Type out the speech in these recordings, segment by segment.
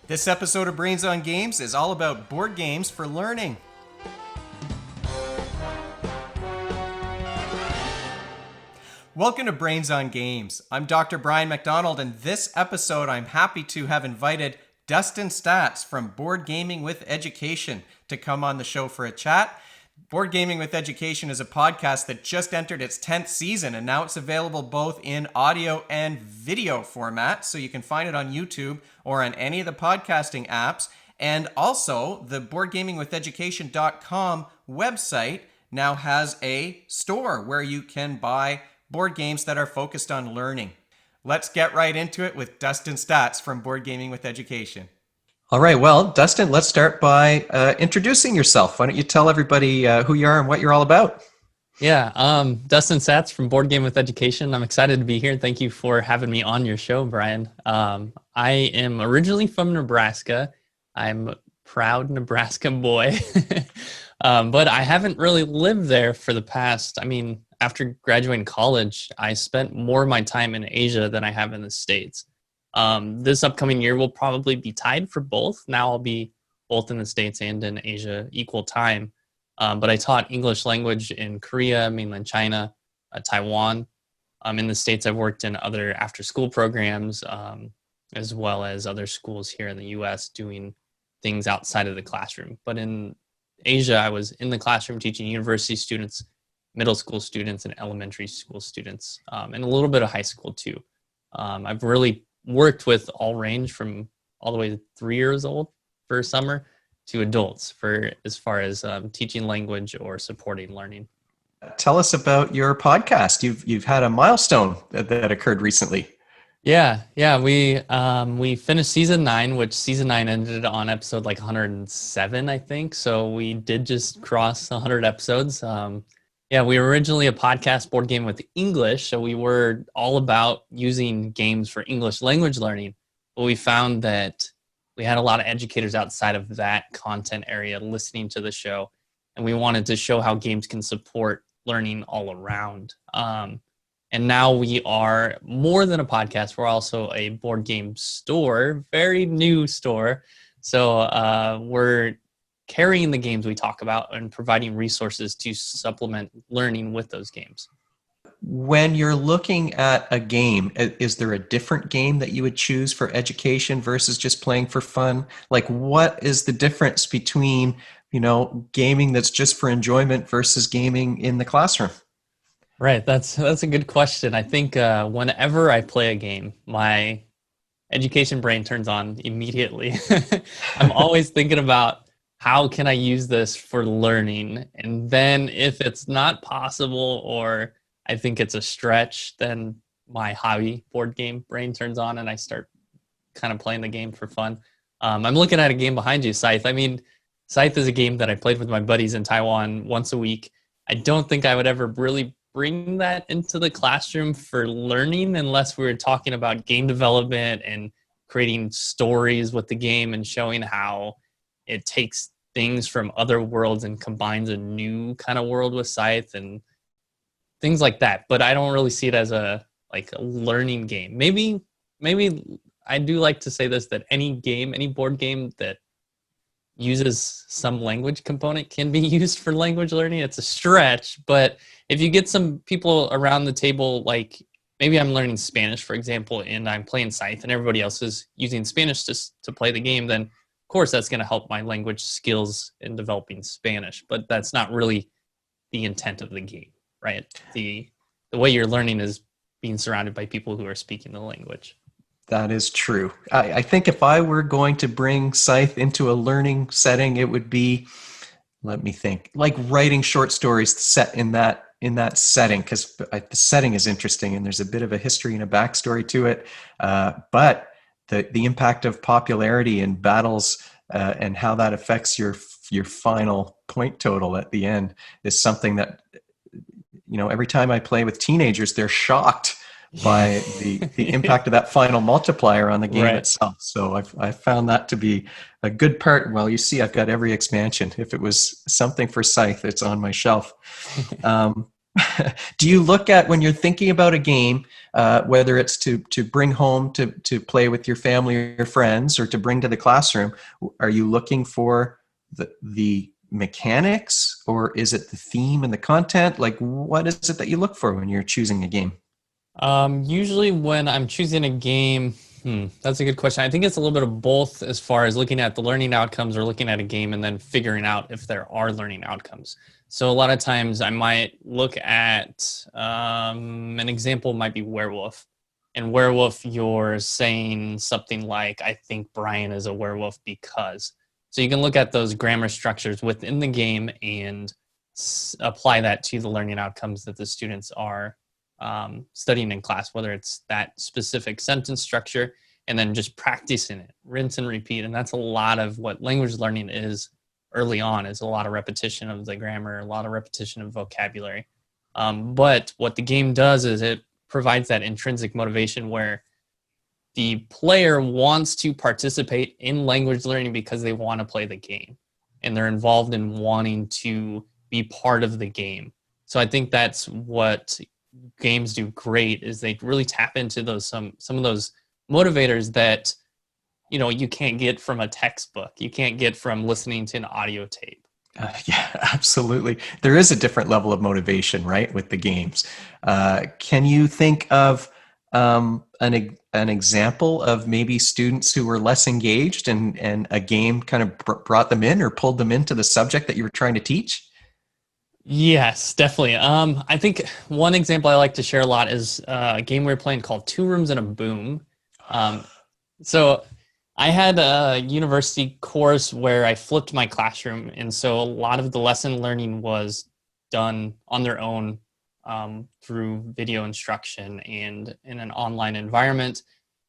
This episode of Brains on Games is all about board games for learning. Welcome to Brains on Games. I'm Dr. Brian McDonald, and this episode I'm happy to have invited Dustin Staats from Board Gaming with Education to come on the show for a chat. Board Gaming with Education is a podcast that just entered its 10th season, and now it's available both in audio and video format, so you can find it on YouTube or on any of the podcasting apps. And also, the boardgamingwitheducation.com website now has a store where you can buy board games that are focused on learning. Let's get right into it with Dustin Staats from Board Gaming with Education. All right, well, Dustin, let's start by introducing yourself. Why don't you tell everybody who you are and what you're all about? Yeah, Dustin Staats from Board Game with Education. I'm excited to be here. Thank you for having me on your show, Brian. I am originally from Nebraska. I'm a proud Nebraska boy, but I haven't really lived there for the past, after graduating college, I spent more of my time in Asia than I have in the States. This upcoming year will probably be tied for both. Now I'll be both in the States and in Asia equal time. But I taught English language in Korea, mainland China, Taiwan. In the States, I've worked in other after-school programs, as well as other schools here in the U.S. doing things outside of the classroom. But in Asia, I was in the classroom teaching university students, middle school students, and elementary school students, and a little bit of high school too. I've really worked with all range from all the way to 3 years old for summer to adults for as far as teaching language or supporting learning. Tell us about your podcast. You've had a milestone that occurred recently. Yeah. We finished season 9, which season 9 ended on episode like 107, I think. So we did just cross 100 episodes. Yeah, we were originally a podcast, Board Game with English, so we were all about using games for English language learning, but we found that we had a lot of educators outside of that content area listening to the show, and we wanted to show how games can support learning all around. And now we are more than a podcast. We're also a board game store, very new store. So we're carrying the games we talk about and providing resources to supplement learning with those games. When you're looking at a game, is there a different game that you would choose for education versus just playing for fun? Like, what is the difference between, gaming that's just for enjoyment versus gaming in the classroom? Right. That's a good question. I think whenever I play a game, my education brain turns on immediately. I'm always thinking about, how can I use this for learning? And then if it's not possible or I think it's a stretch, then my hobby board game brain turns on and I start kind of playing the game for fun. I'm looking at a game behind you, Scythe. Scythe is a game that I played with my buddies in Taiwan once a week. I don't think I would ever really bring that into the classroom for learning unless we were talking about game development and creating stories with the game and showing how it takes things from other worlds and combines a new kind of world with Scythe and things like that. But I don't really see it as a learning game. Maybe I do like to say this, that any board game that uses some language component can be used for language learning. It's a stretch, but if you get some people around the table, like maybe I'm learning Spanish, for example, and I'm playing Scythe and everybody else is using Spanish to play the game, then of course, that's going to help my language skills in developing Spanish, but that's not really the intent of the game, right? The way you're learning is being surrounded by people who are speaking the language. That is true. I think if I were going to bring Scythe into a learning setting, it would be, let me think, like writing short stories set in that setting, because the setting is interesting and there's a bit of a history and a backstory to it, but the impact of popularity in battles and how that affects your final point total at the end is something that, every time I play with teenagers, they're shocked by the impact of that final multiplier on the game itself. So I found that to be a good part. Well, you see, I've got every expansion. If it was something for Scythe, it's on my shelf. Do you look at when you're thinking about a game, whether it's to bring home to play with your family or your friends, or to bring to the classroom? Are you looking for the mechanics, or is it the theme and the content? Like, what is it that you look for when you're choosing a game? Usually when I'm choosing a game, that's a good question. I think it's a little bit of both as far as looking at the learning outcomes or looking at a game and then figuring out if there are learning outcomes. So a lot of times I might look at an example might be Werewolf. In Werewolf, you're saying something like, I think Brian is a werewolf because. So you can look at those grammar structures within the game and apply that to the learning outcomes that the students are studying in class, whether it's that specific sentence structure and then just practicing it, rinse and repeat. And that's a lot of what language learning is early on, is a lot of repetition of the grammar, a lot of repetition of vocabulary. But what the game does is it provides that intrinsic motivation where the player wants to participate in language learning because they want to play the game and they're involved in wanting to be part of the game. So I think that's what games do great, is they really tap into those some of those motivators that you can't get from a textbook, you can't get from listening to an audio tape. Yeah, absolutely. There is a different level of motivation, right, with the games. Can you think of an example of maybe students who were less engaged and a game kind of brought them in or pulled them into the subject that you were trying to teach? Yes, definitely. I think one example I like to share a lot is a game we were playing called Two Rooms and a Boom. So I had a university course where I flipped my classroom, and so a lot of the lesson learning was done on their own through video instruction and in an online environment.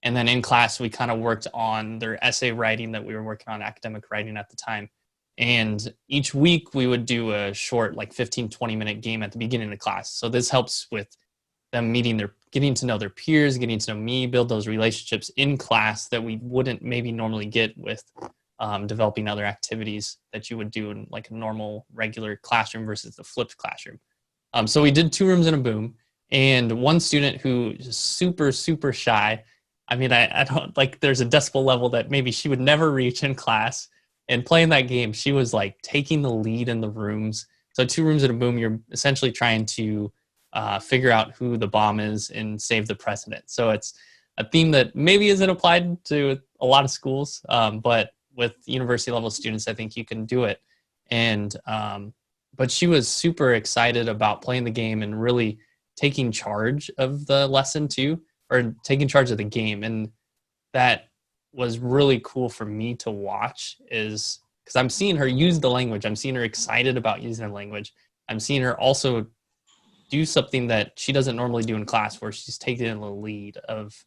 And then in class, we kind of worked on their essay writing that we were working on, academic writing at the time. And each week we would do a short, like 15, 20-minute game at the beginning of the class. So this helps with them getting to know their peers, getting to know me, build those relationships in class that we wouldn't maybe normally get with developing other activities that you would do in like a normal, regular classroom versus the flipped classroom. So we did Two Rooms and a Boom. And one student who is super, super shy, I mean, I don't, like, there's a decibel level that maybe she would never reach in class. And playing that game, she was like taking the lead in the rooms. So Two Rooms and a Boom, you're essentially trying to figure out who the bomb is and save the president. So it's a theme that maybe isn't applied to a lot of schools, but with university level students, I think you can do it. And but she was super excited about playing the game and really taking charge of the lesson too, or taking charge of the game. And that was really cool for me to watch, is because I'm seeing her use the language. I'm seeing her excited about using the language. I'm seeing her also do something that she doesn't normally do in class, where she's taking the lead of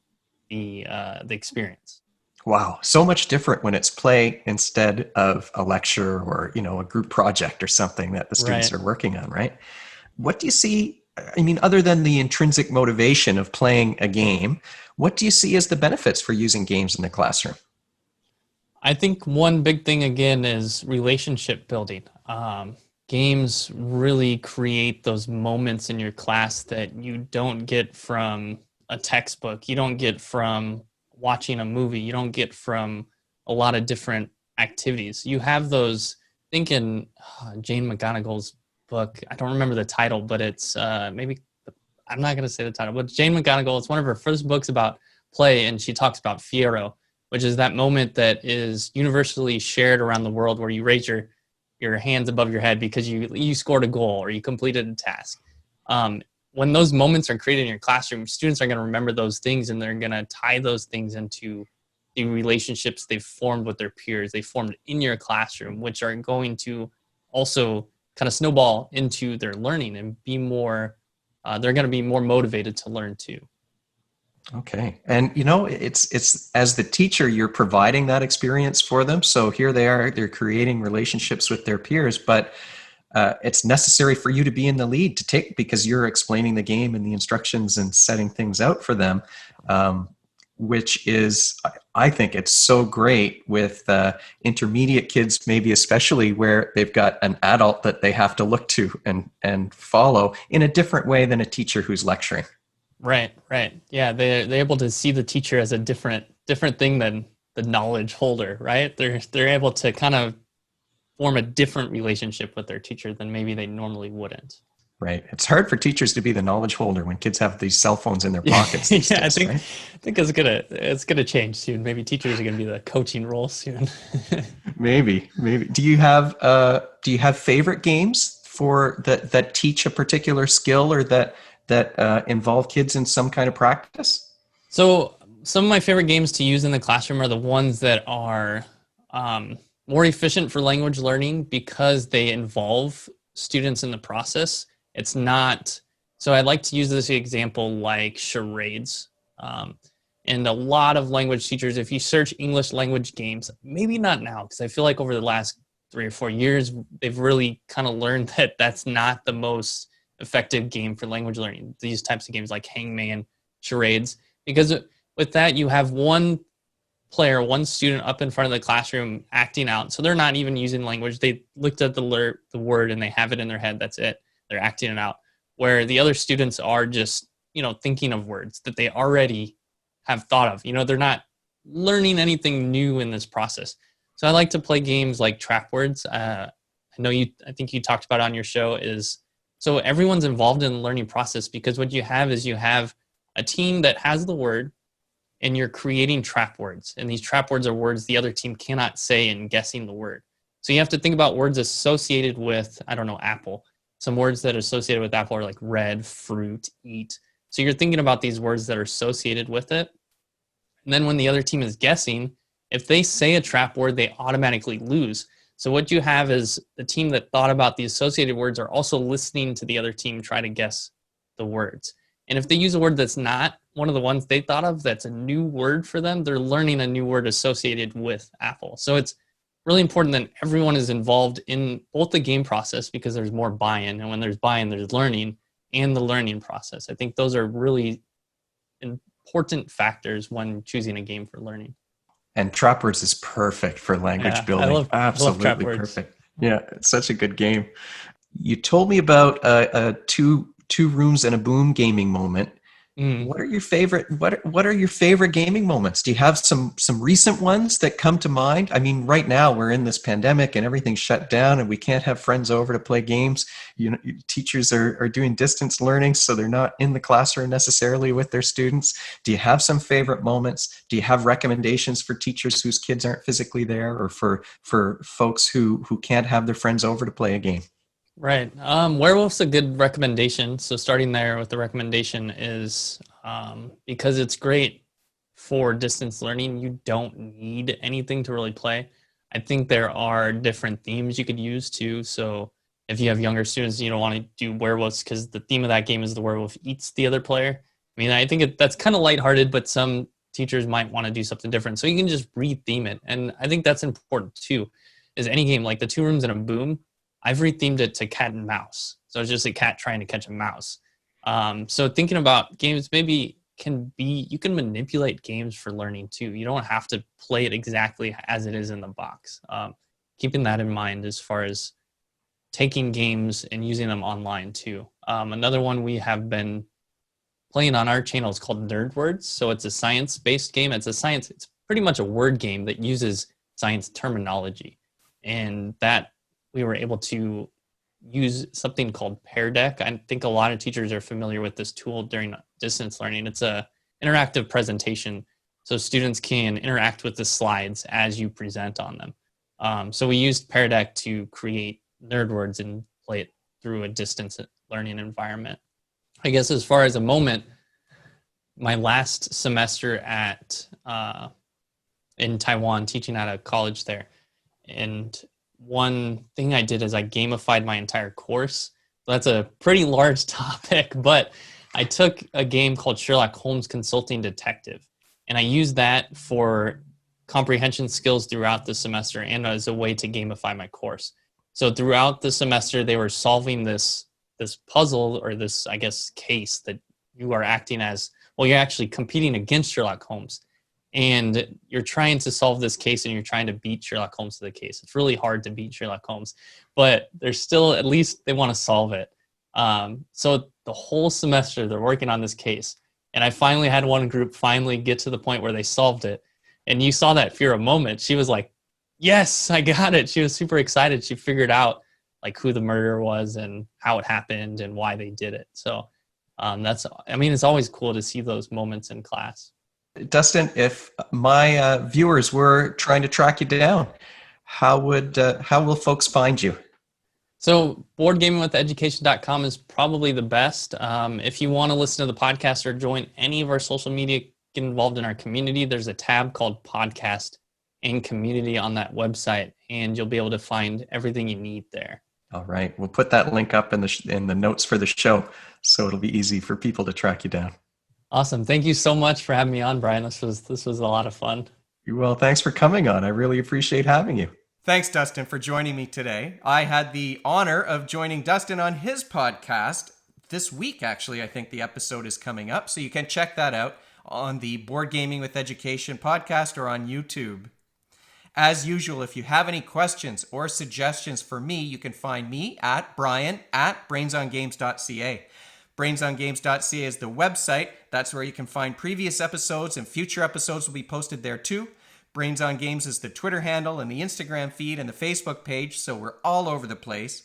the experience. Wow, so much different when it's play instead of a lecture or a group project or something that the students Right. are working on, right? What do you see? I mean, other than the intrinsic motivation of playing a game, what do you see as the benefits for using games in the classroom? I think one big thing again is relationship building. Games really create those moments in your class that you don't get from a textbook. You don't get from watching a movie. You don't get from a lot of different activities. You have those. Think in Jane McGonigal's book. I don't remember the title, but it's maybe, I'm not going to say the title, but Jane McGonigal, it's one of her first books about play, and she talks about Fiero, which is that moment that is universally shared around the world where you raise your hands above your head because you scored a goal or you completed a task. When those moments are created in your classroom, students are going to remember those things, and they're going to tie those things into the relationships they've formed with their peers, they formed in your classroom, which are going to also kind of snowball into their learning and be more, they're going to be more motivated to learn too. Okay. And it's as the teacher, you're providing that experience for them. So here they are, they're creating relationships with their peers, but it's necessary for you to be in the lead to take, because you're explaining the game and the instructions and setting things out for them. which is, I think it's so great with intermediate kids, maybe especially where they've got an adult that they have to look to and follow in a different way than a teacher who's lecturing. Right, right. Yeah, they're able to see the teacher as a different thing than the knowledge holder, right? They're able to kind of form a different relationship with their teacher than maybe they normally wouldn't. Right. It's hard for teachers to be the knowledge holder when kids have these cell phones in their Yeah, pockets these I days, think right? it's gonna change soon. Maybe teachers are gonna be the coaching role soon. Maybe. Do you have favorite games for that teach a particular skill or that involve kids in some kind of practice? So some of my favorite games to use in the classroom are the ones that are more efficient for language learning because they involve students in the process. It's not, so I like to use this example like charades. Um, and a lot of language teachers, if you search English language games, maybe not now, because I feel like over the last 3 or 4 years, they've really kind of learned that that's not the most effective game for language learning. These types of games like Hangman, charades, because with that, you have one player, one student up in front of the classroom acting out. So they're not even using language. They looked at the word and they have it in their head. That's it. They're acting it out. Where the other students are just, thinking of words that they already have thought of. They're not learning anything new in this process. So I like to play games like trap words. I think you talked about on your show is, so everyone's involved in the learning process because what you have is you have a team that has the word and you're creating trap words. And these trap words are words the other team cannot say in guessing the word. So you have to think about words associated with, I don't know, apple. Some words that are associated with apple are like red, fruit, eat. So you're thinking about these words that are associated with it. And then when the other team is guessing, if they say a trap word, they automatically lose. So what you have is the team that thought about the associated words are also listening to the other team try to guess the words. And if they use a word that's not one of the ones they thought of, that's a new word for them, they're learning a new word associated with apple. So it's really important that everyone is involved in both the game process because there's more buy-in. And when there's buy-in, there's learning and the learning process. I think those are really important factors when choosing a game for learning. And trap words is perfect for language Yeah, I building. love trap Absolutely words. perfect. Yeah, it's such a good game. You told me about two rooms and a boom gaming moment. Mm. What are your favorite gaming moments? Do you have some recent ones that come to mind? I mean, right now we're in this pandemic and everything's shut down and we can't have friends over to play games. Teachers are doing distance learning, so they're not in the classroom necessarily with their students. Do you have some favorite moments? Do you have recommendations for teachers whose kids aren't physically there, or for folks who can't have their friends over to play a game? Right. Werewolf's a good recommendation. So starting there with the recommendation is because it's great for distance learning, you don't need anything to really play. I think there are different themes you could use too. So if you have younger students, you don't want to do werewolves because the theme of that game is the werewolf eats the other player. I mean, I think that's kind of lighthearted, but some teachers might want to do something different. So you can just re-theme it. And I think that's important too, is any game like the two rooms and a boom, I've rethemed it to cat and mouse. So it's just a cat trying to catch a mouse. So thinking about games maybe you can manipulate games for learning too. You don't have to play it exactly as it is in the box. Keeping that in mind as far as taking games and using them online too. Another one we have been playing on our channel is called Nerd Words. So it's a science-based game. It's pretty much a word game that uses science terminology. And that we were able to use something called Pear Deck. I think a lot of teachers are familiar with this tool during distance learning. It's a interactive presentation, so students can interact with the slides as you present on them. So we used Pear Deck to create nerd words and play it through a distance learning environment. I guess as far as a moment, my last semester at in Taiwan, teaching at a college there, and one thing I did is I gamified my entire course. So that's a pretty large topic, but I took a game called Sherlock Holmes Consulting Detective, and I used that for comprehension skills throughout the semester and as a way to gamify my course. So throughout the semester, they were solving this puzzle, or this, I guess, case that you are acting as, well, you're actually competing against Sherlock Holmes. and you're trying to solve this case and you're trying to beat Sherlock Holmes to the case. It's really hard to beat Sherlock Holmes, but there's still, at least they want to solve it. So the whole semester they're working on this case, and I finally had one group finally get to the point where they solved it. And you saw that Fira moment. She was like, yes, I got it. She was super excited. She figured out like who the murderer was and how it happened and why they did it. So it's always cool to see those moments in class. Dustin, if my viewers were trying to track you down, how will folks find you? So boardgamingwitheducation.com is probably the best. If you want to listen to the podcast or join any of our social media, get involved in our community, there's a tab called Podcast and Community on that website, and you'll be able to find everything you need there. All right. We'll put that link up in the notes for the show, so it'll be easy for people to track you down. Awesome. Thank you so much for having me on, Brian. This was a lot of fun. Well, thanks for coming on. I really appreciate having you. Thanks, Dustin, for joining me today. I had the honor of joining Dustin on his podcast this week, actually. I think the episode is coming up, so you can check that out on the Board Gaming with Education podcast or on YouTube. As usual, if you have any questions or suggestions for me, you can find me at brian@brainsongames.ca. Brainsongames.ca is the website. That's where you can find previous episodes, and future episodes will be posted there too. Brains on Games is the Twitter handle and the Instagram feed and the Facebook page, so we're all over the place.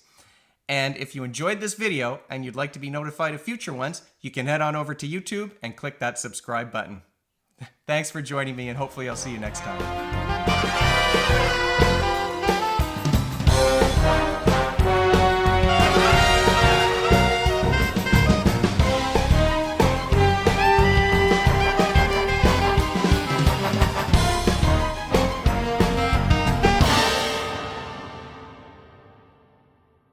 And if you enjoyed this video and you'd like to be notified of future ones, you can head on over to YouTube and click that subscribe button. Thanks for joining me, and hopefully I'll see you next time.